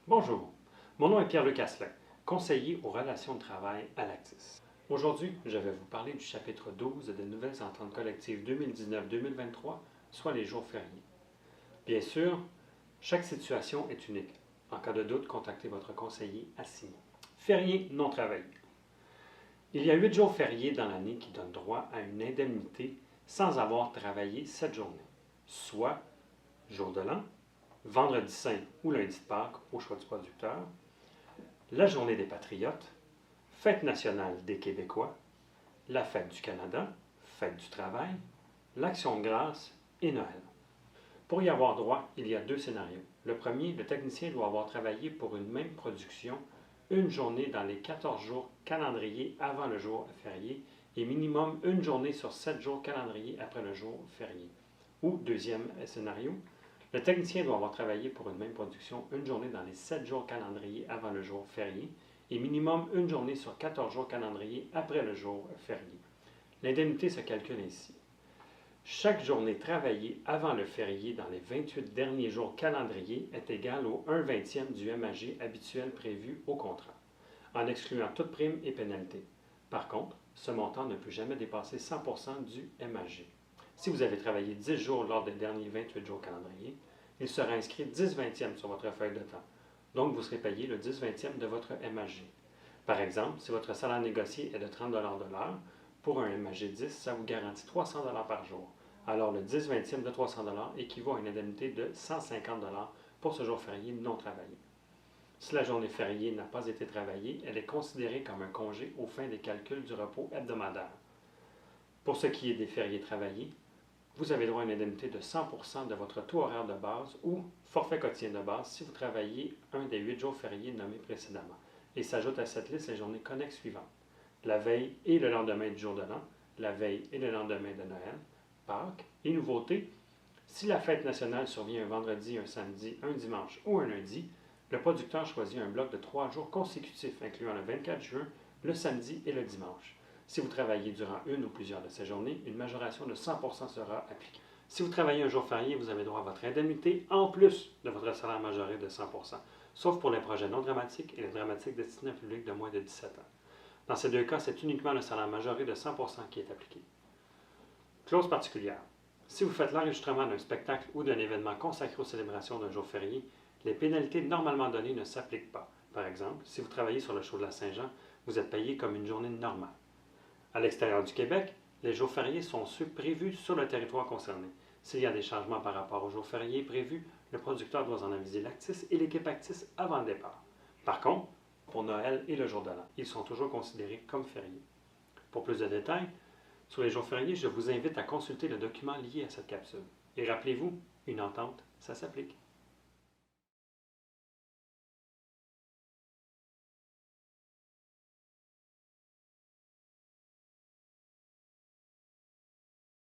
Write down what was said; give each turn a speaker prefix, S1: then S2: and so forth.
S1: Bonjour, mon nom est Pierre-Luc Asselin, conseiller aux relations de travail à l'Actis. Aujourd'hui, je vais vous parler du chapitre 12 des nouvelles ententes collectives 2019-2023, soit les jours fériés. Bien sûr, chaque situation est unique. En cas de doute, contactez votre conseiller assigné. Fériés non travaillés. Il y a 8 jours fériés dans l'année qui donnent droit à une indemnité sans avoir travaillé 7 journées, soit jour de l'an, vendredi saint ou lundi de Pâques au choix du producteur, la journée des Patriotes, fête nationale des Québécois, la fête du Canada, fête du travail, l'Action de grâce et Noël. Pour y avoir droit, il y a 2 scénarios. Le premier, le technicien doit avoir travaillé pour une même production une journée dans les 14 jours calendrier avant le jour férié et minimum une journée sur 7 jours calendrier après le jour férié. Ou deuxième scénario, le technicien doit avoir travaillé pour une même production une journée dans les 7 jours calendrier avant le jour férié et minimum une journée sur 14 jours calendrier après le jour férié. L'indemnité se calcule ainsi. Chaque journée travaillée avant le férié dans les 28 derniers jours calendrier est égale au 1/20e du MAG habituel prévu au contrat, en excluant toute prime et pénalité. Par contre, ce montant ne peut jamais dépasser 100% du MAG. Si vous avez travaillé 10 jours lors des derniers 28 jours calendrier, il sera inscrit 10/20e sur votre feuille de temps. Donc, vous serez payé le 10/20e de votre MAG. Par exemple, si votre salaire négocié est de 30 de l'heure, pour un MAG 10, ça vous garantit 300 par jour. Alors, le 10/20e de 300 équivaut à une indemnité de 150 pour ce jour férié non travaillé. Si la journée fériée n'a pas été travaillée, elle est considérée comme un congé aux fins des calculs du repos hebdomadaire. Pour ce qui est des fériés travaillés, vous avez droit à une indemnité de 100% de votre taux horaire de base ou forfait quotidien de base si vous travaillez un des 8 jours fériés nommés précédemment. Et s'ajoutent à cette liste les journées connexes suivantes: la veille et le lendemain du jour de l'an, la veille et le lendemain de Noël, Pâques et nouveautés. Si la fête nationale survient un vendredi, un samedi, un dimanche ou un lundi, le producteur choisit un bloc de 3 jours consécutifs incluant le 24 juin, le samedi et le dimanche. Si vous travaillez durant une ou plusieurs de ces journées, une majoration de 100% sera appliquée. Si vous travaillez un jour férié, vous avez droit à votre indemnité en plus de votre salaire majoré de 100%, sauf pour les projets non dramatiques et les dramatiques destinés à un public de moins de 17 ans. Dans ces deux cas, c'est uniquement le salaire majoré de 100% qui est appliqué. Clause particulière. Si vous faites l'enregistrement d'un spectacle ou d'un événement consacré aux célébrations d'un jour férié, les pénalités normalement données ne s'appliquent pas. Par exemple, si vous travaillez sur le show de la Saint-Jean, vous êtes payé comme une journée normale. À l'extérieur du Québec, les jours fériés sont ceux prévus sur le territoire concerné. S'il y a des changements par rapport aux jours fériés prévus, le producteur doit en aviser l'Actis et l'équipe Actis avant le départ. Par contre, pour Noël et le jour de l'an, ils sont toujours considérés comme fériés. Pour plus de détails sur les jours fériés, je vous invite à consulter le document lié à cette capsule. Et rappelez-vous, une entente, ça s'applique.